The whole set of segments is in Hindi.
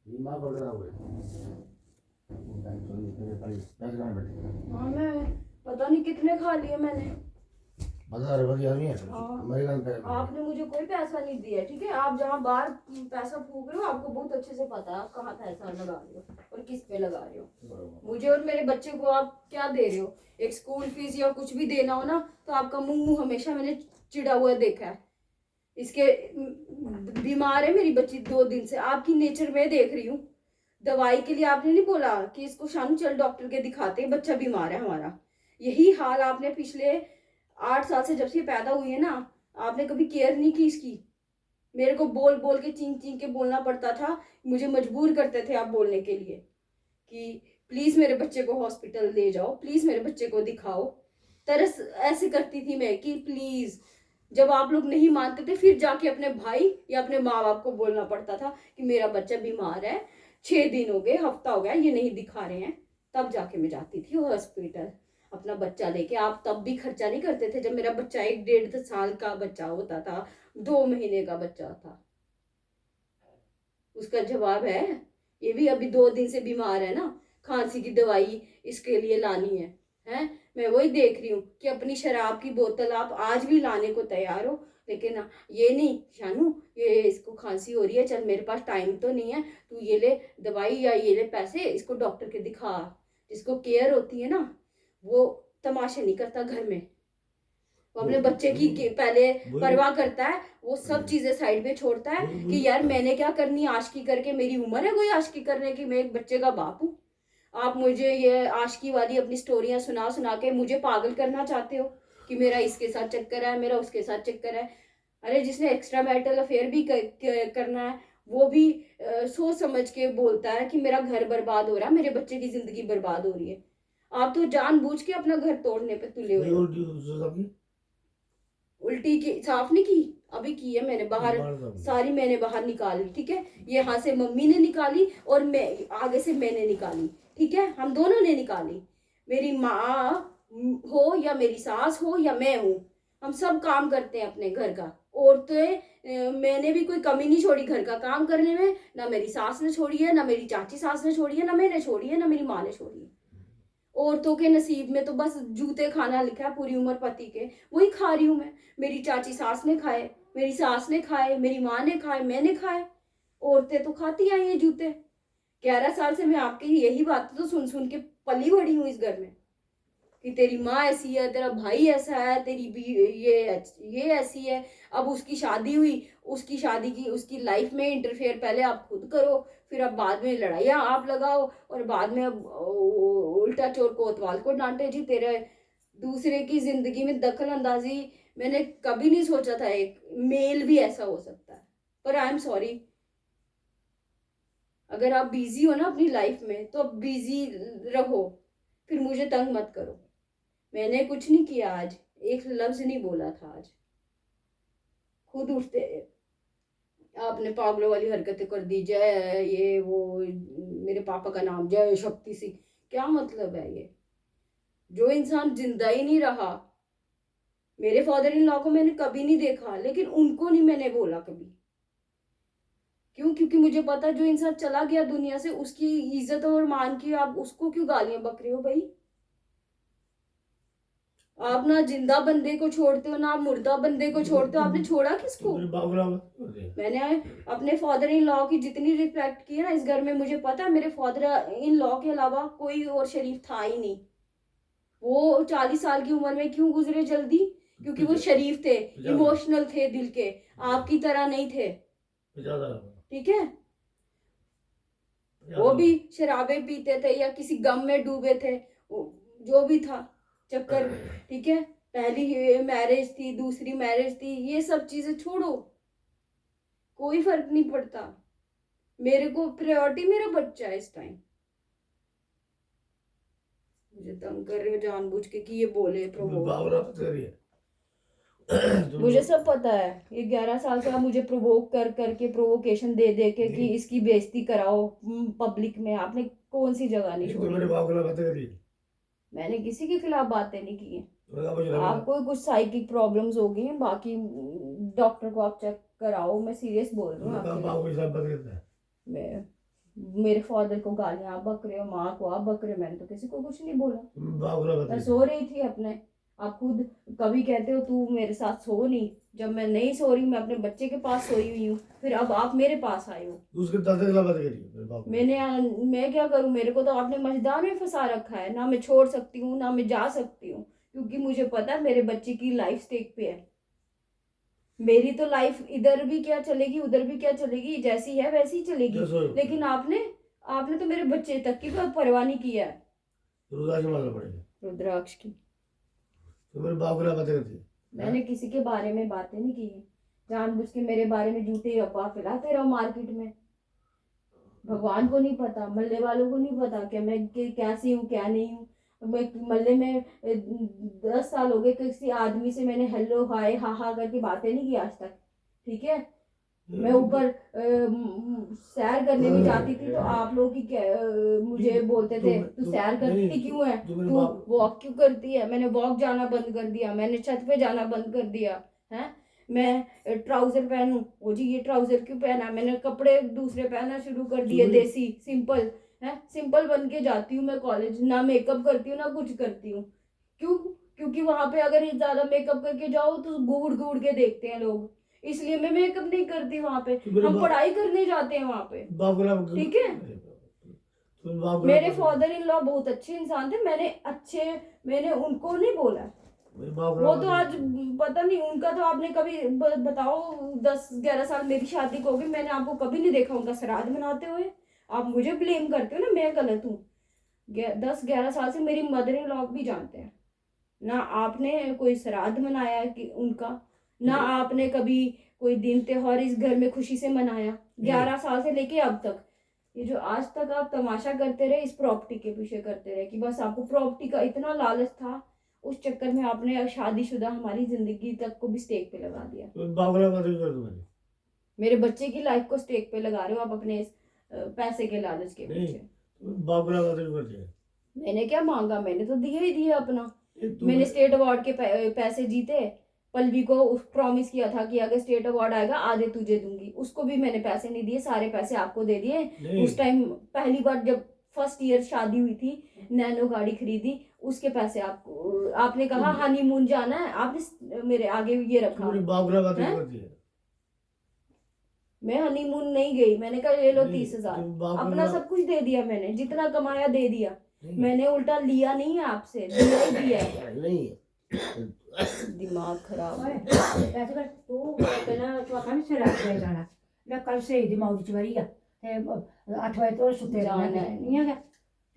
दिमाग पकड़ा हुआ है। हाँ मैं पता नहीं कितने खा लिए मैंने। 1000 रुपये नहीं है हाँ। अमेरिकन पे। आपने मुझे कोई पैसा नहीं दिया, ठीक है। आप जहाँ बाहर पैसा फूक रहे हो आपको बहुत अच्छे से पता है आप कहाँ पैसा लगा रहे हो और किस पे लगा रहे हो। मुझे और मेरे बच्चे को आप क्या दे रहे हो? एक स्कूल फीस या कुछ भी देना हो ना तो आपका मुंह हमेशा मैंने चिड़ा हुआ देखा है। इसके बीमार है मेरी बच्ची 2 दिन से, आपकी नेचर में देख रही हूँ। दवाई के लिए आपने नहीं बोला कि इसको शानू चल डॉक्टर के दिखाते हैं, बच्चा बीमार है हमारा। यही हाल आपने पिछले 8 साल से जब से पैदा हुई है ना, आपने कभी केयर नहीं की इसकी। मेरे को बोल बोल के चींग चींग के बोलना पड़ता था, मुझे मजबूर करते थे आप बोलने के लिए कि प्लीज मेरे बच्चे को हॉस्पिटल ले जाओ, प्लीज मेरे बच्चे को दिखाओ। तरस ऐसे करती थी मैं कि प्लीज। जब आप लोग नहीं मानते थे फिर जाके अपने भाई या अपने माँ बाप को बोलना पड़ता था कि मेरा बच्चा बीमार है, 6 दिन हो गए, हफ्ता हो गया, ये नहीं दिखा रहे हैं। तब जाके मैं जाती थी हॉस्पिटल अपना बच्चा लेके। आप तब भी खर्चा नहीं करते थे जब मेरा बच्चा 1 डेढ़ साल का बच्चा होता था, 2 महीने का बच्चा था। उसका जवाब है ये भी अभी 2 दिन से बीमार है ना, खांसी की दवाई इसके लिए लानी है। हैं मैं वही देख रही हूँ कि अपनी शराब की बोतल आप आज भी लाने को तैयार हो, लेकिन ये नहीं शानू ये इसको खांसी हो रही है, चल मेरे पास टाइम तो नहीं है, तू ये ले दवाई या ये ले पैसे, इसको डॉक्टर के दिखा। जिसको केयर होती है ना वो तमाशे नहीं करता घर में, वो अपने बच्चे की पहले परवाह करता है। वो सब चीजें साइड पे छोड़ता है कि यार मैंने क्या करनी आशिकी करके, मेरी उम्र है कोई आशिकी करने की, मैं एक बच्चे का बाप हूँ। आप मुझे ये आशिकी वाली अपनी स्टोरियां सुना सुना के मुझे पागल करना चाहते हो कि मेरा इसके साथ चक्कर है, मेरा उसके साथ चक्कर है। अरे जिसने एक्स्ट्रा मैरिटल अफेयर भी करना है वो भी सोच समझ के बोलता है कि मेरा घर बर्बाद हो रहा है, मेरे बच्चे की जिंदगी बर्बाद हो रही है। आप तो जानबूझ के अपना घर तोड़ने पे तुले हुए हो। उल्टी की साफ नहीं की, अभी की है मैंने बाहर, सारी मैंने बाहर निकाली, ठीक है। ये यहाँ से मम्मी ने निकाली और मैं आगे से मैंने निकाली, ठीक है, हम दोनों ने निकाली। मेरी माँ हो या मेरी सास हो या मैं हूँ, हम सब काम करते हैं अपने घर का। औरतें मैंने भी कोई कमी नहीं छोड़ी घर का काम करने में, ना मेरी सास ने छोड़ी है, ना मेरी चाची सास ने छोड़ी है, ना मैंने छोड़ी है, ना मेरी माँ ने छोड़ी है। औरतों के नसीब में तो बस जूते खाना लिखा है पूरी उम्र पति के, वही खा रही हूँ मैं। मेरी चाची सास ने खाए, मेरी सास ने खाए, मेरी माँ ने खाए, मैंने खाए। औरतें तो खाती आई हैं जूते। 11 साल से मैं आपकी यही बात तो सुन सुन के पली बड़ी हूँ इस घर में कि तेरी माँ ऐसी है, तेरा भाई ऐसा है, तेरी ये ऐसी है। अब उसकी शादी हुई, उसकी शादी की उसकी लाइफ में इंटरफेयर पहले आप खुद करो, फिर अब बाद में लड़ाइयाँ आप लगाओ और बाद में अब उल्टा चोर कोतवाल को डांटे। जी तेरे दूसरे की जिंदगी में दखल अंदाजी मैंने कभी नहीं सोचा था एक मेल भी ऐसा हो सकता है। पर आई एम सॉरी, अगर आप बिजी हो ना अपनी लाइफ में तो अब बिजी रहो, फिर मुझे तंग मत करो। मैंने कुछ नहीं किया आज, एक लफ्ज नहीं बोला था आज। खुद उठते आपने पागलों वाली हरकतें कर दी, जय ये वो, मेरे पापा का नाम जय शक्ति सी, क्या मतलब है ये? जो इंसान जिंदा ही नहीं रहा, मेरे फादर इन लॉ को मैंने कभी नहीं देखा लेकिन उनको नहीं मैंने बोला कभी। क्यों? क्योंकि मुझे पता जो इंसान चला गया दुनिया से उसकी इज्जत और मान की आप उसको क्यों गालियां बक रहे हो भाई? आप ना जिंदा बंदे को छोड़ते हो ना आप मुर्दा बंदे को छोड़ते हो। आपने छोड़ा किसको? मैंने अपने फादर इन लॉ की जितनी रिस्पेक्ट की है ना इस घर में, मुझे पता है मेरे फादर इन लॉ के अलावा कोई और शरीफ था ही नहीं। वो 40 साल की उम्र में क्यों गुजरे जल्दी? क्योंकि वो शरीफ थे, इमोशनल थे दिल के, आपकी तरह नहीं थे, ठीक है। वो भी शराबे पीते थे या किसी गम में डूबे थे, जो भी था चक्कर, ठीक है। पहली मैरिज थी, दूसरी मैरिज थी, ये सब चीजें छोड़ो, कोई फर्क नहीं पड़ता। मेरे को प्रायोरिटी मेरा बच्चा है इस टाइम। मुझे तंग कर रहे हो जानबूझ के कि ये बोले प्रोवोक। मुझे सब पता है, ये 11 साल से आप मुझे प्रोवोक कर करके प्रोवोकेशन दे दे के कि इसकी बेइज्जती कराओ पब्लिक में। आपने कौन सी जगह नहीं छोड़ी? मैंने किसी के खिलाफ बातें नहीं की हैं। आपको कुछ साइकिक प्रॉब्लम्स हो गई हैं, बाकी डॉक्टर को आप चेक कराओ, मैं सीरियस बोल रही हूँ आपके लिए। मैं मेरे फादर को गालियां आप बक रहे हो, माँ को आप बक रहे हो, मैंने तो किसी को कुछ नहीं बोला। तुम बाबूला मैं बताइए। सो रही थी अपने। आप खुद कभी कहते हो तू मेरे साथ सो नहीं, जब मैं नहीं सो रही, मैं अपने बच्चे के पास सोई हुई हूँ, फिर अब आप मेरे पास आए हो। उसके दादा के बात करिए मेरे बाबू। मैं क्या करूं, मेरे को तो आपने मझदार में फंसा रखा है ना, मैं छोड़ सकती हूँ ना मैं जा सकती हूँ, क्योंकि मुझे पता है मेरे बच्चे की लाइफ स्टेक पे है। मेरी तो लाइफ इधर भी क्या चलेगी उधर भी क्या चलेगी, जैसी है वैसी ही चलेगी। लेकिन आपने आपने तो मेरे बच्चे तक की परवाह नहीं किया है। रुद्राक्ष मारना पड़ेगा रुद्राक्ष की तो मेरे बाबूला बात करती है। मैंने किसी के बारे में बातें नहीं की है। जानबूझ के मेरे बारे में झूठे अफवाह फैलाते रहो मार्केट में। भगवान को नहीं पता, मल्ले वालों को नहीं पता कि मैं कैसी हूँ क्या नहीं हूँ। मैं मल्ले में 10 साल हो गए, किसी आदमी से मैंने हेलो हाय हा हा करके बातें नहीं की आज तक। ठीक है, मैं ऊपर सैर करने भी जाती थी तो आप लोग की मुझे बोलते थे तू सैर करती क्यों है, तू वॉक क्यों करती है। मैंने वॉक जाना बंद कर दिया, मैंने छत पे जाना बंद कर दिया है। मैं ट्राउजर पहनूं, ओ जी ये ट्राउजर क्यों पहना, मैंने कपड़े दूसरे पहनना शुरू कर दिए, देसी सिंपल है, सिंपल बन के जाती हूँ मैं कॉलेज, ना मेकअप करती हूँ ना कुछ करती हूँ। क्यों? क्योंकि वहां पे अगर ज्यादा मेकअप करके जाओ तो घूर घूर के देखते हैं लोग, इसलिए मैं मेकअप नहीं करती वहां पे। हम पढ़ाई करने जाते हैं वहां पे, ठीक है। मेरे फादर इन लॉ बहुत अच्छे इंसान थे, मैंने उनको नहीं बोला। वो तो आज पता नहीं उनका, तो आपने कभी बताओ 10-11 साल मेरी शादी को हो गई, मैंने आपको कभी नहीं देखा उनका श्राद्ध मनाते हुए। आप मुझे ब्लेम करते हो ना, मैं गलत हूँ। 10-11 साल से मेरी मदर इन लॉ भी जानते हैं ना, आपने कोई श्राद्ध मनाया कि उनका, ना आपने कभी कोई दिन त्योहार इस घर में खुशी से मनाया 11 साल से लेके अब तक। ये जो आज तक आप तमाशा करते रहे, इस प्रॉपर्टी के पीछे करते रहे, कि बस आपको प्रॉपर्टी का इतना लालच था, उस चक्कर में आपने शादीशुदा हमारी जिंदगी तक को भी स्टेक पे लगा दिया। तो मेरे बच्चे की लाइफ को स्टेक पे लगा रहे हो आप अपने इस पैसे के लालच के पीछे। मैंने क्या मांगा, मैंने तो दिए ही दिए अपना। मैंने स्टेट अवार्ड के पैसे जीते, पल्लवी को प्रॉमिस किया था कि अगर स्टेट अवार्ड आएगा आधे तुझे दूंगी, उसको भी मैंने पैसे नहीं दिए, सारे पैसे आपको दे दिए। उस टाइम पहली बार जब फर्स्ट ईयर शादी हुई थी, नैनो गाड़ी खरीदी, उसके पैसे आपको, आपने कहा हनीमून जाना है, आपने मेरे आगे ये रखा। मैं हनीमून नहीं गई, मैंने कहा ले लो 30,000, अपना सब कुछ दे दिया मैंने, जितना कमाया दे दिया मैंने, उल्टा लिया नहीं है आपसे, दिया ही दिया है। दिमाग खराब है। कल से दिमाग चवरी है 8 बजे तो सुते नहीं है,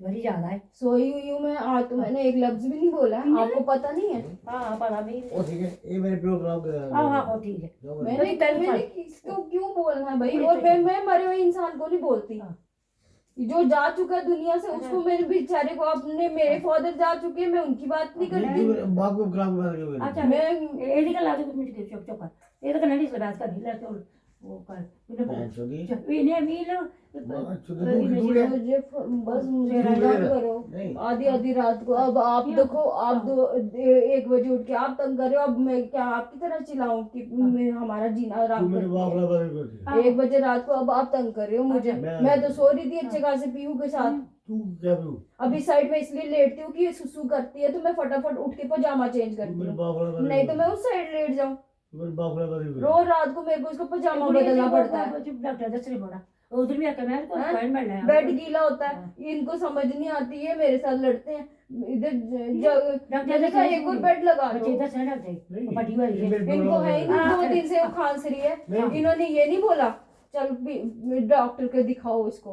चवरी ज्यादा है। सोई हुई हूँ मैं, आज तो मैंने एक लफ्ज भी नहीं बोला, आपको पता नहीं है। हाँ पता भी, ओ ठीक है, ये मेरे प्रोग्राम का। हाँ ठीक है। मैंने किसको क्यों बोलना है भाई, और मैं मरे हुए इंसान को नहीं बोलती। जो जा चुका है दुनिया से उसको, मेरे बेचारे को, अपने मेरे फादर जा चुके हैं, मैं उनकी बात नहीं करती। बाप को ग्राम में अच्छा मैं ये निकल ला दो कुछ मिनट के चुप चुप कर, ये तो नहीं से बात कर ले तो वो कर तूने ने भी लो मुझे बस मुझे करो आधी आधी रात को। अब आप देखो, आप 1 बजे उठ के आप तंग कर रहे हो, अब मैं क्या आपकी तरह चिल्लाऊं कि हमारा जीना आराम कर। 1 बजे रात को अब आप तंग कर रहे हो मुझे। मैं तो सो रही थी अच्छे खासे पीहू के साथ। अभी साइड में इसलिए लेटती हूँ कि सुसु करती है तो मैं फटाफट उठ के पजामा चेंज करती हूँ, नहीं तो मैं उस साइड लेट जाऊँ। रोज रात को मेरे को उसका पजामा बदलना पड़ता है। डॉक्टर दस रहे बोला उधर भी आकर मैं को बेड गीला होता है, इनको समझ नहीं आती है, मेरे साथ लड़ते हैं। इधर एक और बेड लगा दो, इनको है ही नहीं, 2 दिन से वो खांस रही है। इन्होंने ये नहीं बोला चल डॉक्टर को दिखाओ इसको,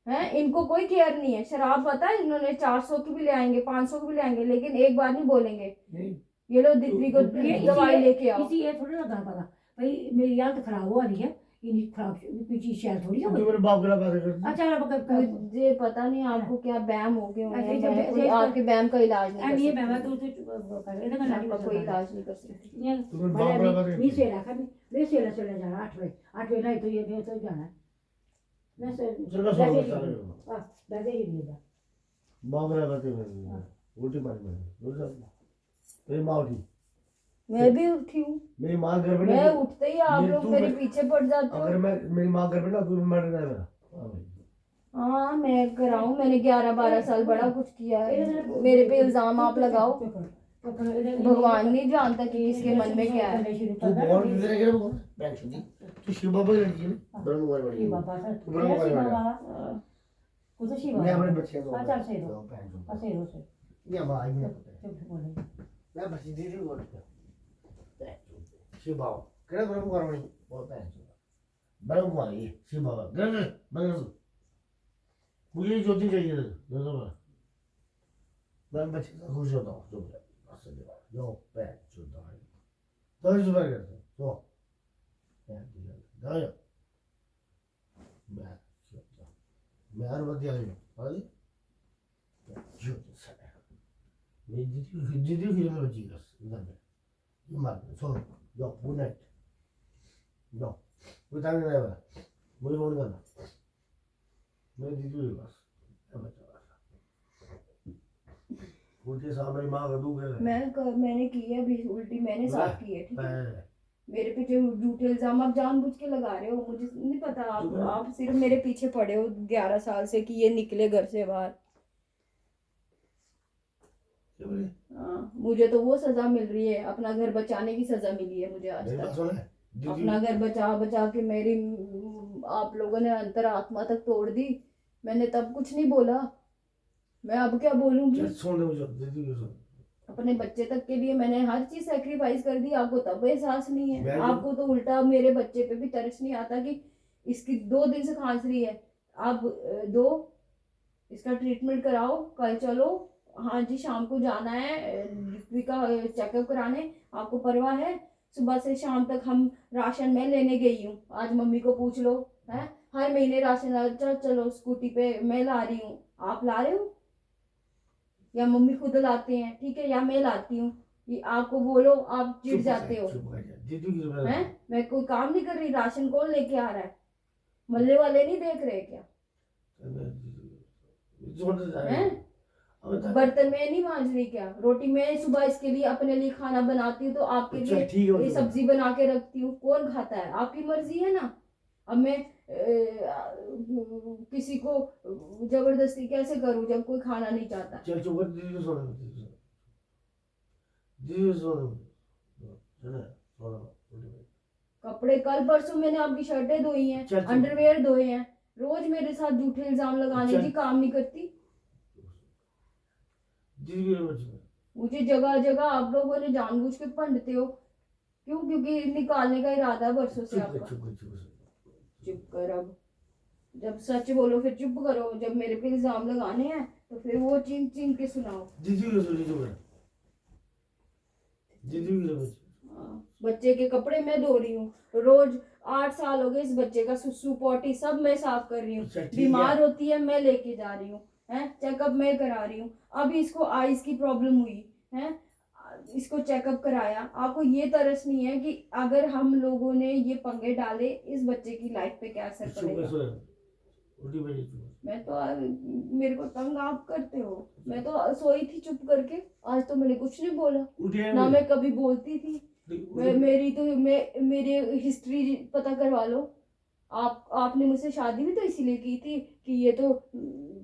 है इनको कोई केयर नहीं है। शराब पता है इन्होंने 400 की भी ले आएंगे, 500 की भी ले आएंगे, लेकिन एक बार नहीं बोलेंगे ये लो दित्री को दवाई लेके आओ। किसी ये थोड़ा लगा पता भाई मेरी हालत खराब हो रही है, ये खराब कोई चीज शेयर थोड़ी हो गई। अच्छा मुझे पता नहीं आपको क्या बैम हो गए होंगे, आपके बैम का इलाज नहीं ये बैम तो कर इधर का कोई इलाज नहीं कर सकती। ये मैं से रखा मैं से जाना 8 बजे नहीं तो ये तो जाना मैं से बैठे ही नहीं बाबरा बातें उल्टी मारी मेरी माँ उठी, मैं भी उठी हूँ। मेरी माँ घर में, मैं उठते ही आप लोग मेरे पीछे पड़ जाते हो। अगर मैं मेरी माँ घर में ना तू मर जाएगा। हाँ मैं कराऊं, मैंने 11-12 साल बड़ा कुछ किया है, मेरे पे इल्जाम आप लगाओ। भगवान नहीं जानता कि किसके मन में क्या है। तू बहुत तेरे के बोल बैंक सुनी तू शिव बाबा की लड़की है ना ब्रह्म कुमारी बड़ी तू ब्रह्म कुमारी बड़ी मैं अपने बच्चे को अच्छा से दो ऐसे दो से ये भाई मैं चुप बोले मैं बस दीदी को बोलता शिव बाबा केड़ा ब्रह्म कुमारी बड़ी बहुत है ब्रह्म कुमारी शिव बाबा गन मुझे ज्योति चाहिए दो मैं बच्चे का खुश होता हूँ जो बस जो पैर चुदा है तो इस बार करते तो पैर दिया गाया मैं हर बात दिया है जो सर मैं दीदी फिल्म में बची बस इधर में ये मार सो जो गुड नाइट नो वो टाइम नहीं आया मुझे फोन करना मैं दीदी बस उल्टे सामने माँ का दूध है मैंने की है अभी उल्टी, मैंने साफ की है, ठीक है। मेरे पे जो झूठे इल्जाम आप जानबूझ के लगा रहे हो, मुझे नहीं पता, आप सिर्फ मेरे पीछे पड़े हो 11 साल से कि ये निकले घर से बाहर। हाँ मुझे तो वो सजा मिल रही है, अपना घर बचाने की सजा मिली है मुझे आज तक। अपना घर बचा बचा के मेरी आप लोगों ने अंतरात्मा तक तोड़ दी। मैंने तब कुछ नहीं बोला, मैं अब क्या बोलूंगी। अपने बच्चे तक के लिए मैंने हर चीज सेक्रीफाइस कर दी, आपको तब एहसास नहीं है। आपको तो उल्टा मेरे बच्चे पे भी तरस नहीं आता कि इसकी 2 दिन से खांस रही है, आप दो इसका ट्रीटमेंट कराओ, कल चलो। हाँ जी शाम को जाना है का चेकअप कराने, आपको परवाह है? सुबह से शाम तक हम राशन मैं लेने गई हूँ, आज मम्मी को पूछ लो है, हर महीने राशन चलो स्कूटी पे मैं ला रही हूँ, आप ला रहे हो या मम्मी खुद लाते हैं, ठीक है, या मैं लाती हूँ, ये आपको बोलो आप चिढ़ जाते हो हैं। मैं कोई काम नहीं कर रही, राशन कौन लेके आ रहा है, मल्ले वाले नहीं देख रहे क्या हैं? बर्तन में नहीं मांज रही क्या, रोटी मैं सुबह इसके लिए अपने लिए खाना बनाती हूँ तो आपके लिए सब्जी बना के रखती हूँ, कौन खाता है, आपकी मर्जी है ना। अब मैं किसी को जबरदस्ती कैसे करूं जब कोई खाना नहीं चाहता। चल चुप कर दीदी को सोने दीदी सोने कपड़े कल परसों मैंने आपकी शर्टें धोई हैं, अंडरवेयर धोए हैं, रोज मेरे साथ झूठे इल्जाम लगाने की काम नहीं करती। मुझे जगह जगह आप लोगों ने जानबूझ के पंडते हो, क्यों? क्योंकि निकालने का इरादा है बरसों से आपका। चुप कर, अब जब सच बोलो फिर चुप करो, जब मेरे पे इल्जाम लगाने हैं तो फिर वो चीन चीन के सुनाओ। बच्चे के कपड़े मैं धो रही हूँ रोज, 8 साल हो गए इस बच्चे का, सुसु पोटी सब मैं साफ कर रही हूँ, बीमार होती है मैं लेके जा रही हूँ, है चेकअप मैं करा रही हूँ। अभी इसको आईज की प्रॉब्लम हुई है, इसको चेकअप कराया। आपको ये तरस नहीं है कि अगर हम लोगों ने ये पंगे डाले इस बच्चे की लाइफ पे क्या असर पड़ेगा। मैं तो मेरे को तंग आप करते हो, मैं तो सोई थी चुप करके, आज तो मैंने कुछ नहीं बोला ना, मैं कभी बोलती थी। मेरी तो मेरी हिस्ट्री पता करवा लो। आपने मुझसे शादी भी तो इसीलिए की थी कि ये तो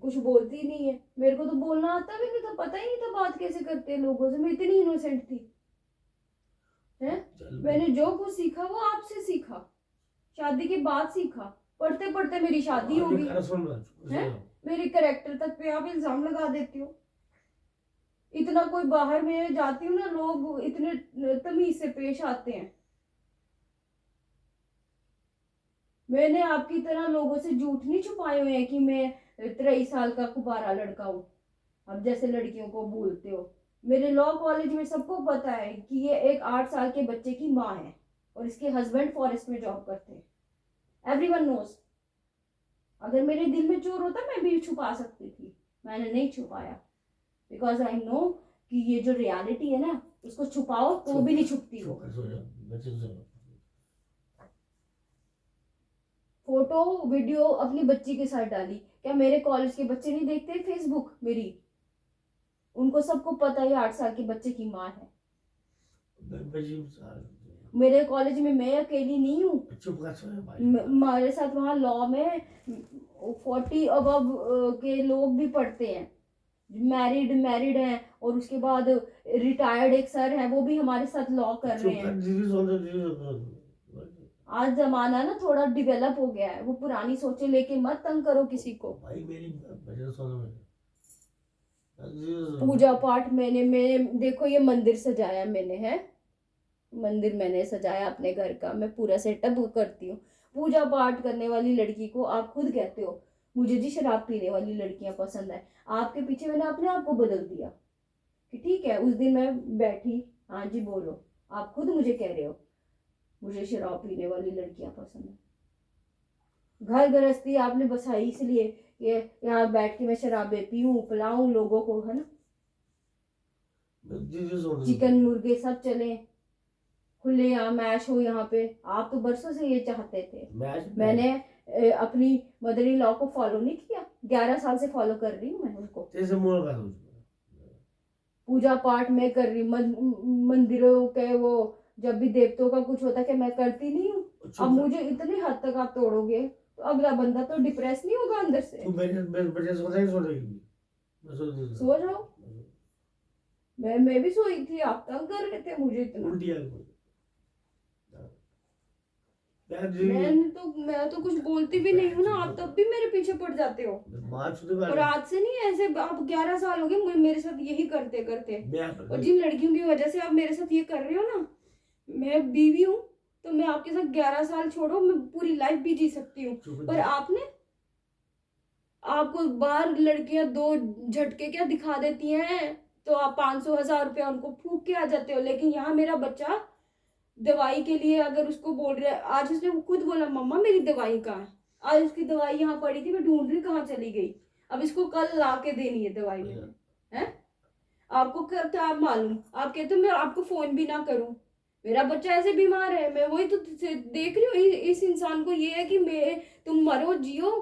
कुछ बोलती नहीं है। मेरे को तो बोलना आता भी नहीं था, पता ही नहीं था बात कैसे करते हैं लोगों से, मैं इतनी इनोसेंट थी है। मैंने जो कुछ सीखा वो आपसे सीखा, शादी के बाद सीखा, पढ़ते पढ़ते मेरी शादी होगी है। मेरे कैरेक्टर तक पे आप इल्जाम लगा देते हो। इतना कोई बाहर में जाती हूँ ना, लोग इतने तमीज से पेश आते हैं। मैंने आपकी तरह लोगों से झूठ नहीं छुपाए हुए हैं कि मैं 23 साल का कुबारा लड़का हूँ, अब जैसे लड़कियों को बोलते हो। मेरे लॉ कॉलेज में सबको पता है कि ये एक 8 साल के बच्चे की माँ है और इसके हस्बैंड फॉरेस्ट में जॉब करते हैं। Everyone knows. अगर मेरे दिल में चोर होता मैं भी छुपा सकती थी, मैंने नहीं छुपाया, बिकॉज आई नो कि ये जो रियलिटी है ना, उसको छुपाओ तो भी नहीं छुपती हो। फोटो वीडियो अपनी बच्ची के साथ डाली, क्या मेरे कॉलेज के बच्चे नहीं देखते फेसबुक मेरी? उनको सबको पता है 8 साल के बच्चे की माँ है। मेरे कॉलेज में मैं अकेली नहीं हूँ, हमारे साथ वहाँ लॉ में 40 अबव के लोग भी पढ़ते हैं, मैरिड हैं, और उसके बाद रिटायर्ड एक सर हैं, वो भी हमारे साथ लॉ कर रहे हैं। दीदी सुन रहे, दीदी सुन रहे। आज जमाना ना थोड़ा डेवलप हो गया है, वो पुरानी सोचे लेके मत तंग करो किसी को। भाई मेरी भजन सुन रहे। पूजा पाठ मैं देखो ये मंदिर सजाया मैंने, है मंदिर मैंने सजाया अपने घर का, मैं पूरा सेटअप करती हूँ। पूजा पाठ करने वाली लड़की को आप खुद कहते हो मुझे जी शराब पीने वाली लड़कियां पसंद है। आपके पीछे मैंने अपने आप को बदल दिया कि ठीक है, उस दिन मैं बैठी, हाँ जी बोलो, आप खुद मुझे कह रहे हो मुझे शराब पीने वाली लड़कियां पसंद है। घर गृहस्थी आपने बसाई इसलिए ये यहाँ बैठ के मैं शराबे पीऊं पिलाऊं लोगों को, है ना। दीदी सुन रहे। चिकन मुर्गे सब चले, खुले यहाँ मैच हो यहाँ पे। आप तो बरसों से ये चाहते थे। मैंने अपनी मदर इन लॉ को फॉलो नहीं किया, 11 साल से फॉलो कर रही हूँ मैं उनको। पूजा पाठ मैं कर रही हूँ, मंदिरों के वो जब भी देवताओं का कुछ होता है कि मैं करती नहीं हूँ। अब मुझे इतनी हद तक आप तोड़ोगे तो अगला बंदा तो डिप्रेस नहीं होगा अंदर से। सो जाओ, मैं भी सोई थी, आप तंग कर रहे थे मुझे इतना। मैं तो कुछ बोलती भी नहीं हूँ ना, आप तब भी मेरे पीछे पड़ जाते हो। और आज से नहीं, ऐसे आप 11 साल हो गए मेरे साथ यही करते करते, और जिन लड़कियों की वजह से आप मेरे साथ ये कर रहे हो ना, मैं बीवी हूँ तो मैं आपके साथ 11 साल छोड़ो मैं पूरी लाइफ भी जी सकती हूँ। पर आपको बाहर लड़कियां 2 झटके क्या दिखा देती हैं तो आप 500,000 रुपया उनको फूक के आ जाते हो। लेकिन यहाँ मेरा बच्चा दवाई के लिए अगर उसको बोल रहा है, आज उसने खुद बोला मम्मा मेरी दवाई कहाँ है, आज उसकी दवाई यहाँ पड़ी थी मैं ढूंढ रही कहाँ चली गई, अब इसको कल ला के देनी है दवाई में, है। आपको क्या मालूम, आप कहते हो मैं आपको फोन भी ना करूं, मेरा बच्चा ऐसे बीमार है, मैं वही तो देख रही हूँ। इस इंसान को ये है कि तुम मरो जियो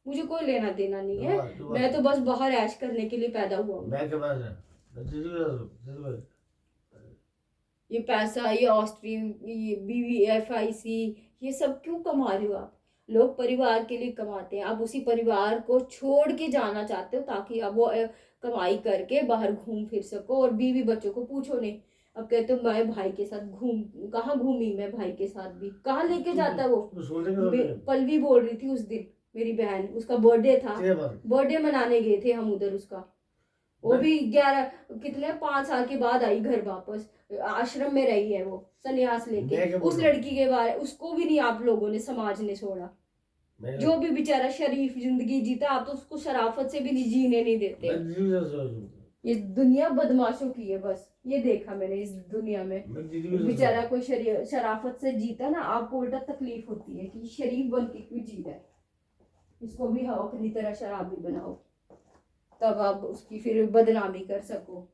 मुझे कोई लेना देना नहीं है, मैं तो बस बाहर ऐश करने के लिए पैदा हुआ हूँ। ये पैसा, ये ऑस्ट्रीम, ये BVFIC, ये सब क्यों कमा रहे हो आप? लोग परिवार के लिए कमाते हैं, आप उसी परिवार को छोड़ के जाना चाहते हो ताकि आप वो कमाई करके बाहर घूम फिर सको और बीवी बच्चों को पूछो नहीं। अब कहते हो मैं भाई के साथ कहाँ घूमी मैं भाई के साथ भी, कहाँ लेके जाता है वो। पलवी बोल रही थी उस दिन, मेरी बहन, उसका बर्थडे था, बर्थडे मनाने गए थे हम उधर उसका, वो भी 5 साल के बाद आई घर वापस, आश्रम में रही है वो सन्यास लेके। उस लड़की के बारे उसको भी नहीं आप लोगों ने, समाज ने छोड़ा, जो भी बेचारा शरीफ जिंदगी जीता आप तो उसको शराफत से भी नहीं जीने नहीं देते। ये दुनिया बदमाशों की है बस, ये देखा मैंने इस दुनिया में। बेचारा कोई शराफत से जीता ना, आपको उल्टा तकलीफ होती है कि शरीफ बन के क्यों जी रहा है, इसको भी अपनी तरह शराबी बनाओ तब आप उसकी फिर बदनामी कर सको,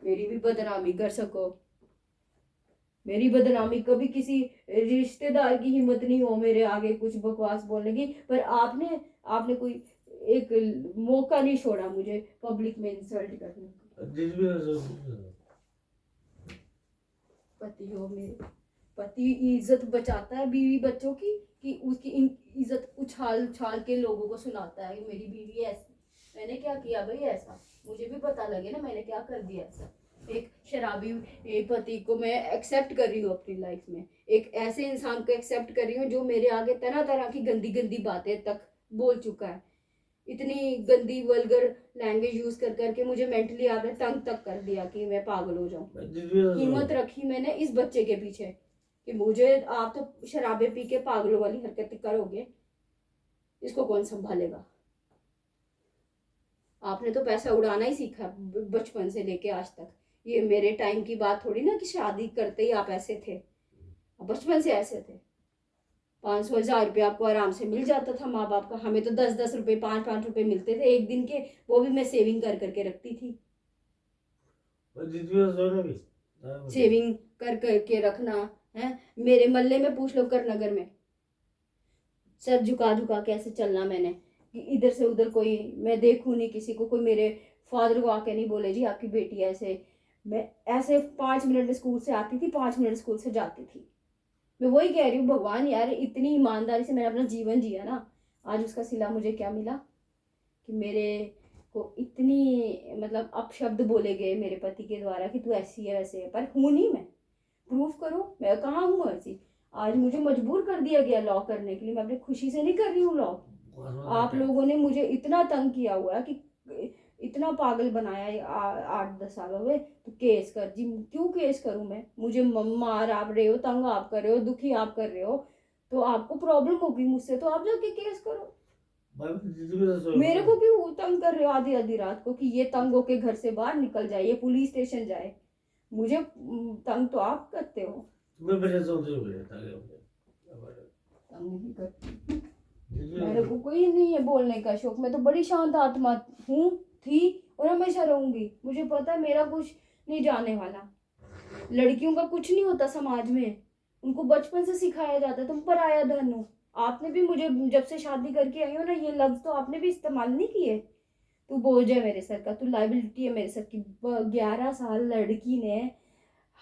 मेरी भी बदनामी कर सको। मेरी बदनामी कभी किसी रिश्तेदार की हिम्मत नहीं हो मेरे आगे कुछ बकवास बोलने की, पर आपने कोई एक मौका नहीं छोड़ा मुझे पब्लिक में इंसल्ट करने का। पति हो मेरे, पति इज्जत बचाता है बीवी बच्चों की कि उसकी इज्जत उछाल उछाल के लोगों को सुनाता है मेरी बीवी ऐसी, मैंने क्या किया भाई ऐसा, मुझे भी पता लगे ना मैंने क्या कर दिया ऐसा। एक शराबी पति को मैं एक्सेप्ट कर रही हूँ अपनी लाइफ में, एक ऐसे इंसान को एक्सेप्ट कर रही हूँ जो मेरे आगे तरह तरह की गंदी गंदी बातें तक बोल चुका है, इतनी गंदी वल्गर लैंग्वेज यूज कर करके मुझे मेंटली आपने तंग तक कर दिया कि मैं पागल हो जाऊं। हिम्मत रखी मैंने इस बच्चे के पीछे कि मुझे आप तो शराबे पी के पागलों वाली हरकतें करोगे, इसको कौन संभालेगा। आपने तो पैसा उड़ाना ही सीखा बचपन से लेके आज तक, ये मेरे टाइम की बात थोड़ी ना कि शादी करते ही आप ऐसे थे, बचपन से ऐसे थे। 500,000 रुपये आपको आराम से मिल जाता था माँ बाप का, हमें तो 10-10 रुपये 5-5 रुपये मिलते थे एक दिन के, वो भी मैं सेविंग कर करके रखती थी। सेविंग कर करके रखना है, मेरे मल्ले में पूछ लो करनगर में, सर झुका झुका कैसे चलना मैंने कि इधर से उधर कोई मैं देखूं नहीं किसी को, कोई मेरे फादर को आके नहीं बोले जी आपकी बेटी ऐसे। मैं ऐसे 5 मिनट में स्कूल से आती थी, 5 मिनट स्कूल से जाती थी। मैं वही कह रही हूँ भगवान यार इतनी ईमानदारी से मैंने अपना जीवन जिया ना, आज उसका सिला मुझे क्या मिला कि मेरे को इतनी मतलब अपशब्द बोले गए मेरे पति के द्वारा कि तू ऐसी है वैसे है, पर हूँ नहीं मैं। प्रूफ करो मैं कहाँ हूँ ऐसी। आज मुझे मजबूर कर दिया गया लॉ करने के लिए, मैं अपनी खुशी से नहीं कर रही हूँ लॉ। आप लोगों ने मुझे इतना तंग किया हुआ है कि इतना पागल बनाया है 8-10 सालों में। तो केस कर जी, क्यों केस करूं मैं? मुझे मार आप रहे हो, तंग आप कर रहे हो, दुखी आप कर रहे हो, तो आपको प्रॉब्लम होगी मुझसे, तो आप जाके केस करो। मेरे को क्यों तंग कर रहे हो आधी आधी रात को कि ये तंग होके घर से बाहर निकल जाए, ये पुलिस स्टेशन जाए? मुझे तंग तो आप करते हो। तंग नहीं करती, मेरे को कोई नहीं है बोलने का शौक। मैं तो बड़ी शांत आत्मा हूँ, थी और हमेशा रहूंगी। मुझे पता है मेरा कुछ नहीं जाने वाला। लड़कियों का कुछ नहीं होता समाज में, उनको बचपन से सिखाया जाता है तुम पराया धन हो। आपने भी मुझे जब से शादी करके आई हो ना, ये लफ्ज तो आपने भी इस्तेमाल नहीं किए। तू बोझ है मेरे सर का, तू लाइबिलिटी है मेरे सर की। 11 साल लड़की ने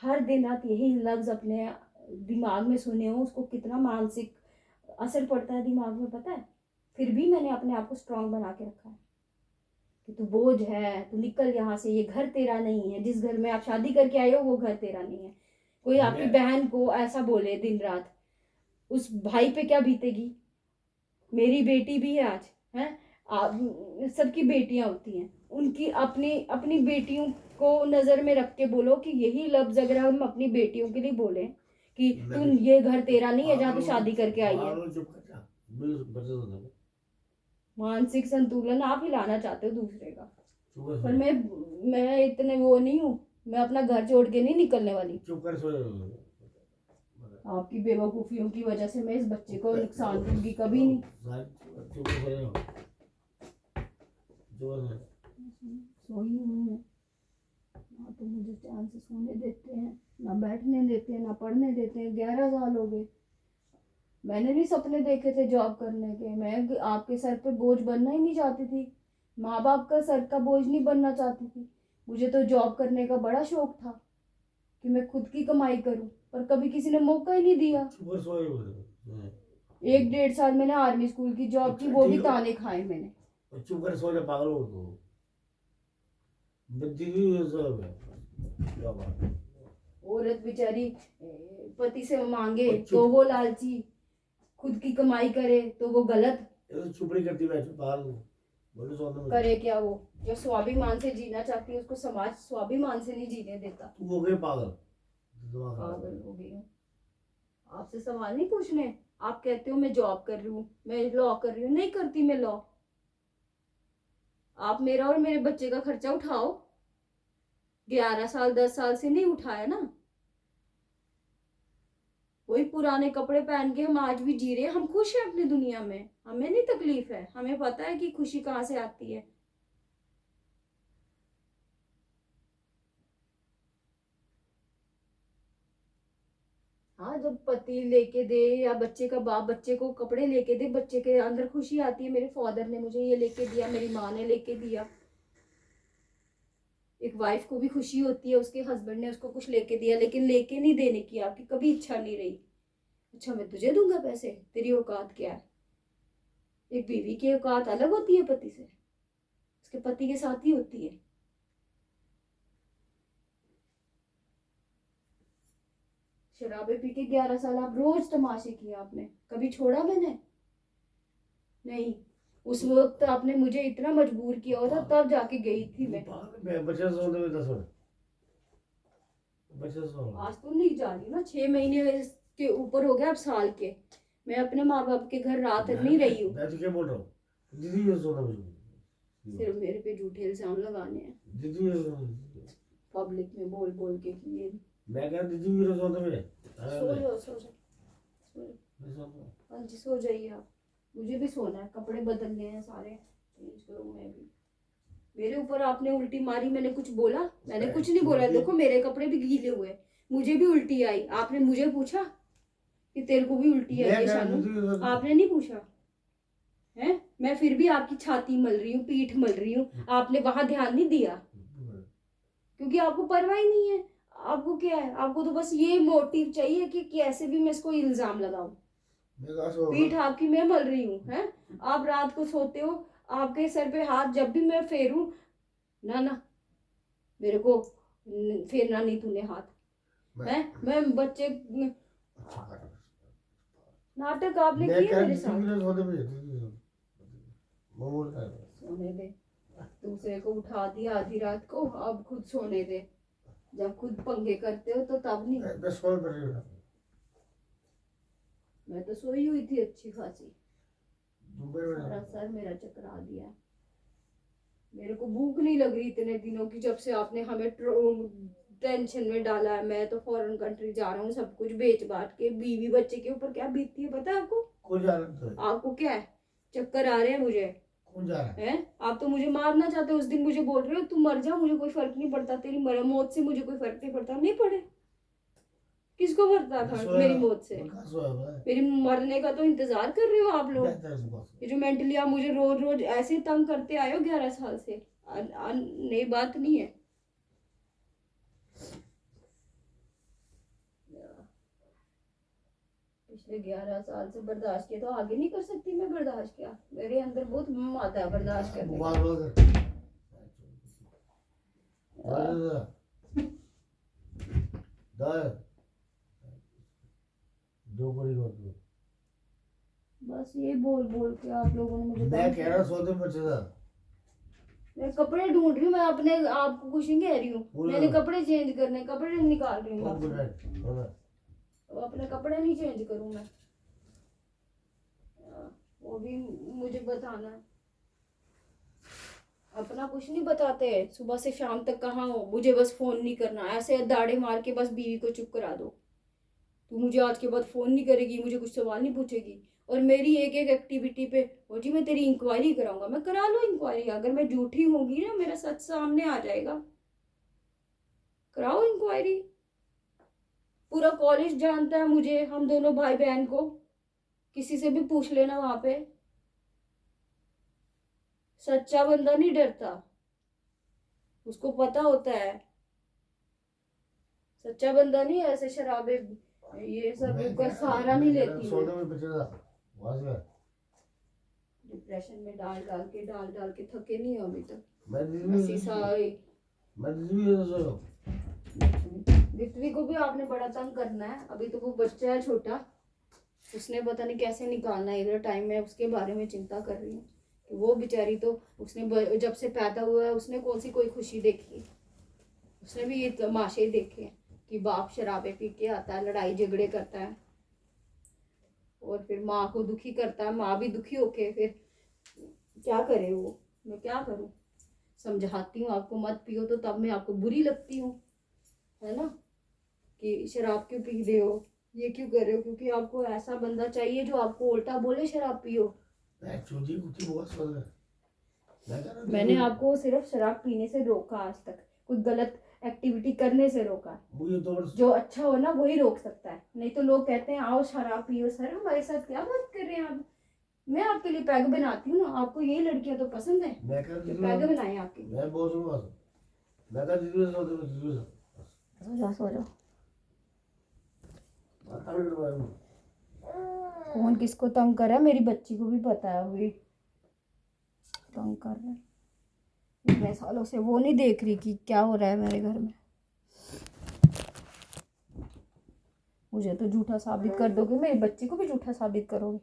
हर दिन रात यही लफ्ज अपने दिमाग में सुने हो, उसको कितना मानसिक असर पड़ता है दिमाग में पता है। फिर भी मैंने अपने आप को स्ट्रांग बना के रखा है कि तू बोझ है, तू निकल यहाँ से, ये घर तेरा नहीं है। जिस घर में आप शादी करके आए हो वो घर तेरा नहीं है। कोई आपकी बहन को ऐसा बोले दिन रात, उस भाई पे क्या बीतेगी? मेरी बेटी भी है आज, है सबकी बेटियां होती हैं, उनकी अपनी अपनी बेटियों को नजर में रख के बोलो कि यही लफ्ज अगर हम अपनी बेटियों के लिए बोले कि तू ये घर तेरा नहीं है जहाँ तू शादी करके आई है। मानसिक संतुलन आप हिलाना चाहते हो दूसरे का, पर मैं इतने वो नहीं हूँ। मैं अपना घर छोड़ के नहीं निकलने वाली। आपकी बेवकूफियों की वजह से मैं इस बच्चे को नुकसान दूंगी कभी नहीं। सोई हूँ मैं, ना तो मुझे चैन से सोने देते हैं, ना बैठने देते हैं, ना पढ़ने देते हैं। 11 साल हो गए। मैंने भी सपने देखे थे जॉब करने के, मैं आपके सर पे बोझ बनना ही नहीं चाहती थी। माँ बाप का सर का बोझ नहीं बनना चाहती थी। मुझे तो जॉब करने का बड़ा शौक था कि मैं खुद की कमाई करूं, पर कभी किसी ने मौका ही नहीं दिया। 1-1.5 साल मैंने आर्मी स्कूल की जॉब की, वो भी ताने खाए मैंने। चुप कर सो जा पागल हो तो। औरत बेचारी पति से मांगे तो वो लालची, खुद की कमाई करे तो वो गलत। चुप नहीं करती, बैठ पागल करे क्या वो? जो स्वाभिमान से जीना चाहती है उसको समाज स्वाभिमान से नहीं जीने देता। तू हो गई पागल। पागल हो गई हूँ। आपसे सवाल नहीं पूछने। आप कहते हो मैं जॉब कर रही हूँ, मैं लॉ कर रही हूँ। नहीं करती मैं लॉ। आप मेरा और मेरे बच्चे का खर्चा उठाओ। 11 साल 10 साल से नहीं उठाया ना। वही पुराने कपड़े पहन के हम आज भी जी रहे हैं। हम खुश हैं अपनी दुनिया में, हमें नहीं तकलीफ है। हमें पता है कि खुशी कहाँ से आती है। हाँ, जब पति लेके दे या बच्चे का बाप बच्चे को कपड़े लेके दे, बच्चे के अंदर खुशी आती है। मेरे फादर ने मुझे ये लेके दिया, मेरी माँ ने लेके दिया। एक वाइफ को भी खुशी होती है उसके हस्बैंड ने उसको कुछ लेके दिया, लेकिन लेके नहीं देने की आपकी कभी इच्छा नहीं रही। अच्छा मैं तुझे दूंगा पैसे, तेरी औकात क्या है? एक बीवी की औकात अलग होती है पति से, उसके पति के साथ ही होती है। शराबे पी के 11 साल आप रोज तमाशे किए आपने, कभी छोड़ा मैंने नहीं। उस वक्त आपने मुझे इतना मजबूर किया होता तब जाके गई थी मैं। आज तो नहीं जा रही ना, 6 महीने के ऊपर हो गया, अब साल के। मैं अपने माँ बाप के घर रात नहीं रही हूँ। मैं तो क्या बोल रहा हूँ दीदी, ये सोना मुझे सिर्फ मेरे पे झूठे इल्जाम लगाने हैं दीदी, पब्लिक में बोल बोल के कि ये मैं कह दीदी मेरे सोने में सो जाओ सो जाओ। हाँ जी सो जाइए आप, मुझे भी सोना है, कपड़े बदलने हैं सारे, चेंज करूँ मैं भी। मेरे ऊपर आपने उल्टी मारी, मैंने कुछ बोला? मैंने कुछ नहीं बोला। देखो मेरे कपड़े भी गीले हुए, मुझे भी उल्टी आई। आपने मुझे पूछा कि तेरे को भी उल्टी आई है शानू? आपने नहीं पूछा है। मैं फिर भी आपकी छाती मल रही हूँ, पीठ मल रही हूँ, आपने वहां ध्यान नहीं दिया क्योंकि आपको परवाह ही नहीं है। आपको क्या है, आपको तो बस ये मोटिव चाहिए कि कैसे भी मैं इसको इल्जाम लगाऊं। मैं कहा सो पीठ आपकी मैं मल रही हूँ, हैं? आप रात को सोते हो, आपके सर पे हाथ जब भी मैं फेरूं, ना ना मेरे को फेरना नहीं तूने हाथ, हैं? मैं बच्चे नाटक आपने मैं किए कह मेरे साथ। सोते पे मोमोज का सोने दे, दूसरे को उठा दिया आधी रात को, अब खुद सोने दे। जब खुद पंगे करते हो तो तब नहीं। मैं सोए पर रही हूँ मैं तो सोई हुई थी अच्छी खासी, दुबई सारा में सर मेरा चकरा दिया। मेरे को भूख नहीं लग रही इतने दिनों की, जब से आपने हमें टेंशन में डाला है। मैं तो फॉरेन कंट्री जा रहा हूँ, सब कुछ बेच बांट के, बीवी बच्चे के ऊपर क्या बीतती है पता है आपको? कौन जा रहा है आपको क्या है, चक्कर आ रहे हैं मुझे, कौन जा रहा है हैं? आप तो मुझे मारना चाहते हो। उस दिन मुझे बोल रहे हो तू मर जा, मुझे कोई फर्क नहीं पड़ता, तेरी मौत से मुझे कोई फर्क नहीं पड़ता। नहीं पड़े, किसको पड़ता मैं था सोया मेरी मौत से? मैं कहा सोया हुआ है मेरी मरने का तो इंतजार कर रहे हो आप लोग। बेहतर सुबह ये जो मेंटली आप मुझे रोज रोज ऐसे तंग करते आए हो 11 साल से, नई बात नहीं है। पिछले 11 साल से बर्दाश्त किया, तो आगे नहीं कर सकती मैं बर्दाश्त? क्या मेरे अंदर बहुत मुंह आता है बर्दाश्त करने का। बुखार होगा दाल दो बड़ी होती बस ये बोल बोल के आप लोगों ने मुझे मैं तंग कह किया। रहा सोते बच्चे था मैं कपड़े ढूंढ रही हूँ, मैं अपने आप को कुछ नहीं कह रही हूँ। पूरा- मैंने कपड़े चेंज करने, कपड़े निकाल रही हूँ कौन आपसे। गुड नाइट होगा अब अपने कपड़े नहीं चेंज करूँ मैं, वो भी मुझे बताना है। अपना कुछ नहीं बताते, सुबह से शाम तक कहाँ हो, मुझे बस फोन नहीं करना, ऐसे दाड़े मार के बस बीवी को चुप करा दो। तू मुझे आज के बाद फोन नहीं करेगी, मुझे कुछ सवाल नहीं पूछेगी, और मेरी एक एक एक्टिविटी पे वो जी मैं तेरी इंक्वायरी कराऊंगा। मैं करा लो इंक्वायरी, अगर मैं झूठी होंगी ना मेरा सच सामने आ जाएगा। कराओ इंक्वायरी, पूरा कॉलेज जानता है मुझे, हम दोनों भाई बहन को, किसी से भी पूछ लेना वहां पे। सच्चा बंदा नहीं डरता, उसको पता होता है। सच्चा बंदा नहीं ऐसे शराबे ये सब का सहारा नहीं लेती सोते मैं। में बच्चे था वहां से डिप्रेशन में डाल डाल के थके नहीं हो अभी तक। मैं अस्सी दीदी साल मैं दीदी भी सोया दित्वी को भी आपने बड़ा तंग करना है, अभी तो वो बच्चा है छोटा, उसने पता नहीं कैसे निकालना है इधर टाइम। में उसके बारे में चिंता कर रही हूँ कि वो बेचारी तो, उसने जब से पैदा हुआ है उसने कौन सी कोई खुशी देखी? उसने भी ये तमाशे देखे हैं कि बाप शराबे पी के आता है, लड़ाई झगड़े करता है, और फिर माँ को दुखी करता है, माँ भी दुखी होके फिर क्या करे वो। मैं क्या करूँ? समझाती हूँ आपको मत पियो, तो तब मैं आपको बुरी लगती हूँ, है ना, कि शराब क्यों पी रहे हो, ये क्यों कर रहे हो, क्योंकि आपको ऐसा बंदा चाहिए जो आपको उल्टा बोले शराब पियो। मैं चूजी कुत्ती बहुत समझ रहा मैंने आपको सिर्फ शराब पीने से रोका, आज तक कोई गलत एक्टिविटी करने से रोका। मुझे तो जो अच्छा हो ना वही रोक सकता है, नहीं तो लोग कहते हैं आओ शराब पियो। सर हमारे साथ क्या बात कर रहे हैं आप? मैं आपके लिए पैग बनाती हूँ ना, आपको ये लड़कियां तो पसंद है मैं कह जो पैग बनाए आपके लिए। मैं बहुत सुना मैं कहा दीदी सोते में दीदी सो जाओ। माता भी करवाऊं कौन किसको तंग कर रहा है, मेरी बच्ची को भी पता है, वही तंग कर रहा है। इतने सालों से वो नहीं देख रही कि क्या हो रहा है मेरे घर में। मुझे तो झूठा साबित कर दोगे, मेरे बच्चे को भी झूठा साबित करोगे।